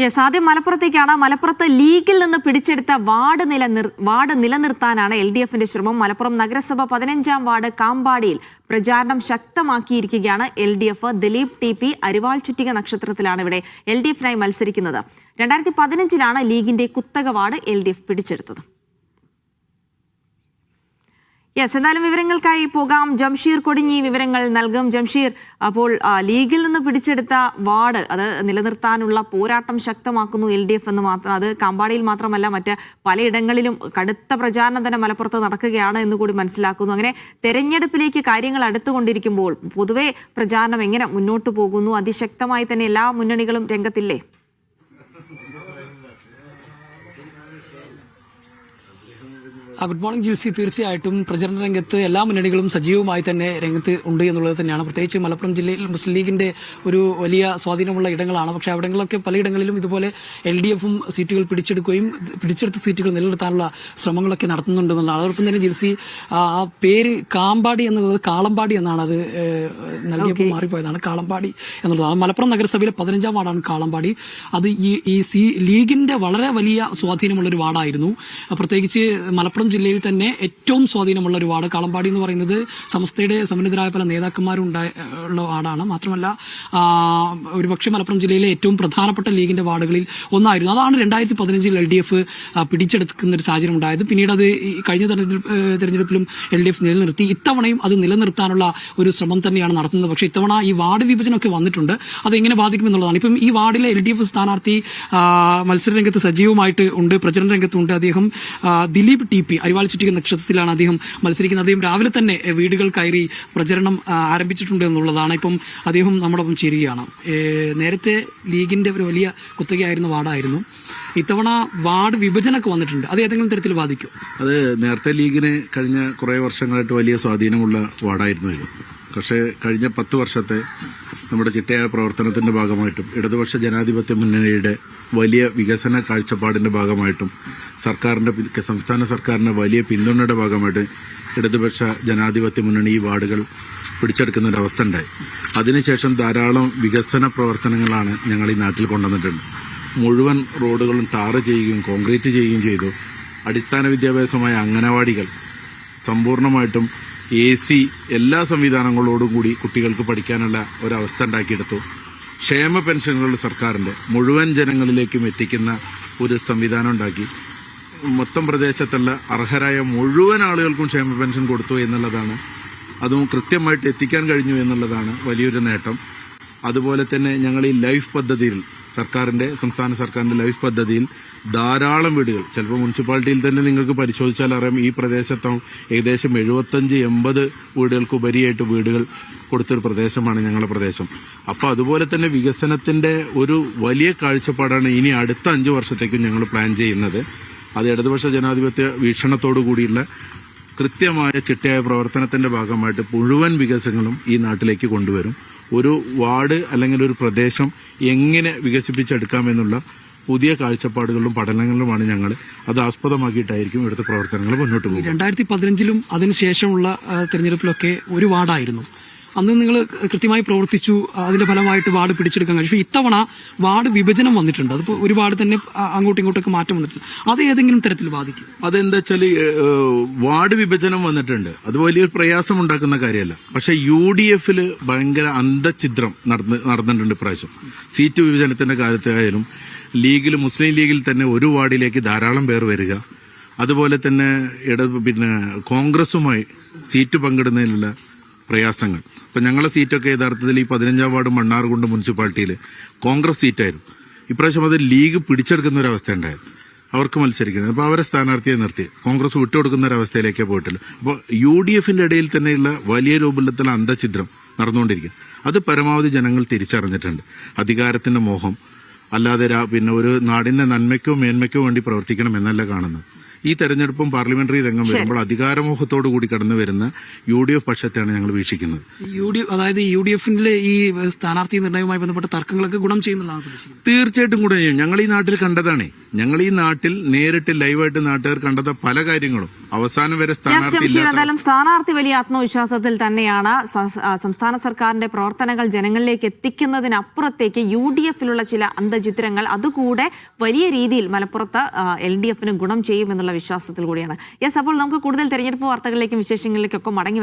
Yes, ആദ്യം മലപ്പുറത്തേക്കാണ്. മലപ്പുറത്ത് ലീഗിൽ നിന്ന് പിടിച്ചെടുത്ത വാർഡ് നിലനിർത്താനാണ് LDFന്റെ ശ്രമം. മലപ്പുറം നഗരസഭ 15-ാം വാർഡ് കാമ്പാടിയിൽ പ്രചാരണം ശക്തമാക്കിയിരിക്കുകയാണ് LDF. ദിലീപ് TP അരിവാൾ ചുറ്റിക നക്ഷത്രത്തിലാണ് ഇവിടെ LDFനായി മത്സരിക്കുന്നത്. 2015-ലാണ് ലീഗിന്റെ കുത്തക വാർഡ് LDF പിടിച്ചെടുത്തത്. യെസ്, എന്തായാലും വിവരങ്ങൾക്കായി പോകാം. ജംഷീർ കൊടിഞ്ഞി വിവരങ്ങൾ നൽകും. ജംഷീർ, അപ്പോൾ ലീഗിൽ നിന്ന് പിടിച്ചെടുത്ത വാർഡ് അത് നിലനിർത്താനുള്ള പോരാട്ടം ശക്തമാക്കുന്നു LDF എന്ന് മാത്രം. അത് കാമ്പാടിയിൽ മാത്രമല്ല, മറ്റ് പലയിടങ്ങളിലും കടുത്ത പ്രചാരണം തന്നെ മലപ്പുറത്ത് നടക്കുകയാണ് എന്ന് കൂടി മനസ്സിലാക്കുന്നു. അങ്ങനെ തെരഞ്ഞെടുപ്പിലേക്ക് കാര്യങ്ങൾ അടുത്തുകൊണ്ടിരിക്കുമ്പോൾ പൊതുവെ പ്രചാരണം എങ്ങനെ മുന്നോട്ട് പോകുന്നു? അതിശക്തമായി തന്നെ എല്ലാ മുന്നണികളും രംഗത്തില്ലേ? Good morning Jilsy. തീർച്ചയായിട്ടും പ്രചരണ രംഗത്ത് എല്ലാ മുന്നണികളും സജീവമായി തന്നെ രംഗത്ത് ഉണ്ട് എന്നുള്ളത് തന്നെയാണ്. പ്രത്യേകിച്ച് മലപ്പുറം ജില്ലയിൽ മുസ്ലിം ലീഗിന്റെ ഒരു വലിയ സ്വാധീനമുള്ള ഇടങ്ങളാണ്. പക്ഷേ അവിടങ്ങളിലൊക്കെ പലയിടങ്ങളിലും ഇതുപോലെ LDFും സീറ്റുകൾ പിടിച്ചെടുത്ത സീറ്റുകൾ നിലനിർത്താനുള്ള ശ്രമങ്ങളൊക്കെ നടത്തുന്നുണ്ടെന്നുള്ളതാണ്. അതോടൊപ്പം തന്നെ ജിൽസി, ആ പേര് കാമ്പാടി എന്നുള്ളത് കാളമ്പാടി എന്നാണ്. അത് നൽകിയപ്പോൾ മാറിപ്പോയതാണ്. കാളമ്പാടി എന്നുള്ളതാണ്. മലപ്പുറം നഗരസഭയിലെ 15-ാം വാർഡാണ് കാളമ്പാടി. അത് ഈ ലീഗിന്റെ വളരെ വലിയ സ്വാധീനമുള്ള ഒരു വാർഡായിരുന്നു. പ്രത്യേകിച്ച് മലപ്പുറം ജില്ലയിൽ തന്നെ ഏറ്റവും സ്വാധീനമുള്ള ഒരു വാർഡ് കാളമ്പാടി എന്ന് പറയുന്നത് സമസ്തയുടെ സമുന്നതരായ പല നേതാക്കന്മാരുള്ള വാർഡാണ്. മാത്രമല്ല ഒരുപക്ഷെ മലപ്പുറം ജില്ലയിലെ ഏറ്റവും പ്രധാനപ്പെട്ട ലീഗിന്റെ വാർഡുകളിൽ ഒന്നായിരുന്നു. അതാണ് 2015-ൽ LDF പിടിച്ചെടുക്കുന്ന ഒരു സാഹചര്യം ഉണ്ടായത്. പിന്നീട് അത് കഴിഞ്ഞ തെരഞ്ഞെടുപ്പിലും LDF നിലനിർത്തി. ഇത്തവണയും അത് നിലനിർത്താനുള്ള ഒരു ശ്രമം തന്നെയാണ് നടത്തുന്നത്. പക്ഷേ ഇത്തവണ ഈ വാർഡ് വിഭജനമൊക്കെ വന്നിട്ടുണ്ട്. അതെങ്ങനെ ബാധിക്കുമെന്നുള്ളതാണ്. ഇപ്പം ഈ വാർഡിലെ LDF സ്ഥാനാർത്ഥി മത്സരരംഗത്ത് സജീവമായിട്ട് ഉണ്ട്, പ്രചരണ രംഗത്തുണ്ട്. അദ്ദേഹം ദിലീപ് TP അരിവാൾ ചുറ്റിക നക്ഷത്രത്തിലാണ് അദ്ദേഹം മത്സരിക്കുന്നത്. അദ്ദേഹം രാവിലെ തന്നെ വീടുകൾ കയറി പ്രചരണം ആരംഭിച്ചിട്ടുണ്ട് എന്നുള്ളതാണ്. ഇപ്പം അദ്ദേഹം നമ്മോടൊപ്പം ചേരുകയാണ്. നേരത്തെ ലീഗിന്റെ ഒരു വലിയ കുത്തകയായിരുന്ന വാർഡായിരുന്നു. ഇത്തവണ വാർഡ് വിഭജനമൊക്കെ വന്നിട്ടുണ്ട്. അത് ഏതെങ്കിലും തരത്തിൽ ബാധിക്കും? അത് നേരത്തെ ലീഗിന് കഴിഞ്ഞ കുറേ വർഷങ്ങളായിട്ട് വലിയ സ്വാധീനമുള്ള വാർഡായിരുന്നു ഇത്. പക്ഷേ കഴിഞ്ഞ 10 വർഷത്തെ നമ്മുടെ ചിട്ടയായ പ്രവർത്തനത്തിന്റെ ഭാഗമായിട്ടും ഇടതുപക്ഷ ജനാധിപത്യ മുന്നണിയുടെ വലിയ വികസന കാഴ്ചപ്പാടിന്റെ ഭാഗമായിട്ടും സംസ്ഥാന സർക്കാരിന്റെ വലിയ പിന്തുണയുടെ ഭാഗമായിട്ട് ഇടതുപക്ഷ ജനാധിപത്യ മുന്നണി ഈ വാർഡുകൾ പിടിച്ചെടുക്കുന്ന ഒരു അവസ്ഥ ഉണ്ടായി. അതിനുശേഷം ധാരാളം വികസന പ്രവർത്തനങ്ങളാണ് ഞങ്ങൾ ഈ നാട്ടിൽ കൊണ്ടുവന്നിട്ടുണ്ട്. മുഴുവൻ റോഡുകളും ടാർ ചെയ്യുകയും കോൺക്രീറ്റ് ചെയ്യുകയും ചെയ്തു. അടിസ്ഥാന വിദ്യാഭ്യാസമായ അംഗനവാടികൾ സമ്പൂർണ്ണമായിട്ടും AC എല്ലാ സംവിധാനങ്ങളോടും കൂടി കുട്ടികൾക്ക് പഠിക്കാനുള്ള ഒരവസ്ഥ ഉണ്ടാക്കിയെടുത്തു. ക്ഷേമ പെൻഷനുകൾ സർക്കാരിന്റെ മുഴുവൻ ജനങ്ങളിലേക്കും എത്തിക്കുന്ന ഒരു സംവിധാനം ഉണ്ടാക്കി. മൊത്തം പ്രദേശത്തുള്ള അർഹരായ മുഴുവൻ ആളുകൾക്കും ക്ഷേമ പെൻഷൻ കൊടുത്തു എന്നുള്ളതാണ്. അതും കൃത്യമായിട്ട് എത്തിക്കാൻ കഴിഞ്ഞു എന്നുള്ളതാണ് വലിയൊരു നേട്ടം. അതുപോലെ തന്നെ ഞങ്ങൾ ഈ ലൈഫ് പദ്ധതിയിൽ സംസ്ഥാന സർക്കാരിന്റെ ലൈഫ് പദ്ധതിയിൽ ധാരാളം വീടുകൾ, ചിലപ്പോൾ മുനിസിപ്പാലിറ്റിയിൽ തന്നെ നിങ്ങൾക്ക് പരിശോധിച്ചാൽ അറിയാം, ഈ പ്രദേശത്ത് ഏകദേശം 75-80 വീടുകൾക്ക് ഉപരിയായിട്ട് വീടുകൾ കൊടുത്തൊരു പ്രദേശമാണ് ഞങ്ങളുടെ പ്രദേശം. അപ്പോൾ അതുപോലെ തന്നെ വികസനത്തിന്റെ ഒരു വലിയ കാഴ്ചപ്പാടാണ് ഇനി അടുത്ത 5 വർഷത്തേക്കും ഞങ്ങൾ പ്ലാൻ ചെയ്യുന്നത്. അത് ഇടതുപക്ഷ ജനാധിപത്യ വീക്ഷണത്തോടു കൂടിയുള്ള കൃത്യമായ ചിട്ടയായ പ്രവർത്തനത്തിന്റെ ഭാഗമായിട്ട് മുഴുവൻ വികസനങ്ങളും ഈ നാട്ടിലേക്ക് കൊണ്ടുവരും. ഒരു വാർഡ് അല്ലെങ്കിൽ ഒരു പ്രദേശം എങ്ങനെ വികസിപ്പിച്ചെടുക്കാമെന്നുള്ള പുതിയ കാഴ്ചപ്പാടുകളിലും പഠനങ്ങളിലുമാണ് ഞങ്ങൾ. അത് ആസ്പദമാക്കിയിട്ടായിരിക്കും ഇവിടുത്തെ പ്രവർത്തനങ്ങൾ മുന്നോട്ട് പോകും. 2015-ലും അതിനുശേഷമുള്ള തെരഞ്ഞെടുപ്പിലൊക്കെ ഒരു വാർഡായിരുന്നു. അന്ന് നിങ്ങൾ കൃത്യമായി പ്രവർത്തിച്ചു. അതിന്റെ ഫലമായിട്ട് വാർഡ് പിടിച്ചെടുക്കാൻ കഴിയും. പക്ഷേ ഇത്തവണ വാർഡ് വിഭജനം വന്നിട്ടുണ്ട്. അതിപ്പോൾ ഒരു വാർഡ് തന്നെ അങ്ങോട്ടും ഇങ്ങോട്ടൊക്കെ മാറ്റം വന്നിട്ടുണ്ട്. അത് ഏതെങ്കിലും തരത്തിൽ ബാധിക്കും? അതെന്താ വെച്ചാൽ വാർഡ് വിഭജനം വന്നിട്ടുണ്ട്. അത് വലിയൊരു പ്രയാസം ഉണ്ടാക്കുന്ന കാര്യമല്ല. പക്ഷെ UDFൽ ഭയങ്കര അന്തഛിദ്രം നടന്നിട്ടുണ്ട് ഇപ്രാവശ്യം. സീറ്റ് വിഭജനത്തിന്റെ കാര്യത്തിലായാലും മുസ്ലിം ലീഗിൽ തന്നെ ഒരു വാർഡിലേക്ക് ധാരാളം പേർ വരിക, അതുപോലെ തന്നെ കോൺഗ്രസുമായി സീറ്റ് പങ്കിടുന്നതിലുള്ള പ്രയാസങ്ങൾ. ഇപ്പൊ ഞങ്ങളുടെ സീറ്റൊക്കെ യഥാർത്ഥത്തിൽ ഈ 15-ാം വാർഡ് മണ്ണാർകുണ്ട് മുനിസിപ്പാലിറ്റിയിൽ കോൺഗ്രസ് സീറ്റായിരുന്നു. ഇപ്രാവശ്യം അത് ലീഗ് പിടിച്ചെടുക്കുന്ന ഒരു അവസ്ഥ ഉണ്ടായത്. അവർക്ക് മത്സരിക്കുന്നത്. അപ്പോൾ അവരെ സ്ഥാനാർത്ഥിയെ നിർത്തി കോൺഗ്രസ് വിട്ടുകൊടുക്കുന്ന ഒരു അവസ്ഥയിലേക്കേ പോയിട്ടില്ല. അപ്പോൾ UDFന്റെ ഇടയിൽ തന്നെയുള്ള വലിയ രൂപത്തിലുള്ള അന്തഛിദ്രം നടന്നുകൊണ്ടിരിക്കും. അത് പരമാവധി ജനങ്ങൾ തിരിച്ചറിഞ്ഞിട്ടുണ്ട്. അധികാരത്തിന്റെ മോഹം അല്ലാതെ ഒരു നാടിന്റെ നന്മയ്ക്കോ മേന്മയ്ക്കോ വേണ്ടി പ്രവർത്തിക്കണം എന്നല്ല കാണുന്നത്. ഈ തെരഞ്ഞെടുപ്പും പാർലമെന്ററി രംഗം വരുമ്പോൾ അധികാരമോഹത്തോടു കൂടി കടന്നു വരുന്ന UDF പക്ഷത്തെയാണ് ഞങ്ങൾ വീക്ഷിക്കുന്നത്. അതായത് UDFന്റെ ഈ സ്ഥാനാർത്ഥി നിർണയവുമായി ബന്ധപ്പെട്ട തർക്കങ്ങളൊക്കെ ഗുണം ചെയ്യുന്നതാണ്. തീർച്ചയായിട്ടും ഗുണം ചെയ്യും. ഞങ്ങൾ ഈ നാട്ടിൽ കണ്ടതാണേ. ഞങ്ങൾ ഈ നാട്ടിൽ നേരിട്ട് ലൈവായിട്ട് നാട്ടുകാർ കണ്ടത പല കാര്യങ്ങളും അവസാനം വരെ സ്ഥാനാർത്ഥി ജംഷീർ, ഇല്ലാത്ത എന്തായാലും സ്ഥാനാർത്ഥി വലിയ ആത്മവിശ്വാസത്തിൽ തന്നെയാണ്. സംസ്ഥാന സർക്കാരിന്റെ പ്രവർത്തനങ്ങൾ ജനങ്ങളിലേക്ക് എത്തിക്കുന്നതിനപ്പുറത്തേക്ക് UDF-ലുള്ള ചില അന്തചിത്രങ്ങൾ അതുകൂടെ വലിയ രീതിയിൽ മലപ്പുറത്ത് LDF-ന് ഗുണം ചെയ്യുമെന്നുള്ള വിശ്വാസത്തിൽ കൂടിയാണ്. യെസ്, അപ്പോൾ നമുക്ക് കൂടുതൽ തെരഞ്ഞെടുപ്പ് വാർത്തകളിലേക്കും വിശേഷങ്ങളിലേക്കൊക്കെ മടങ്ങി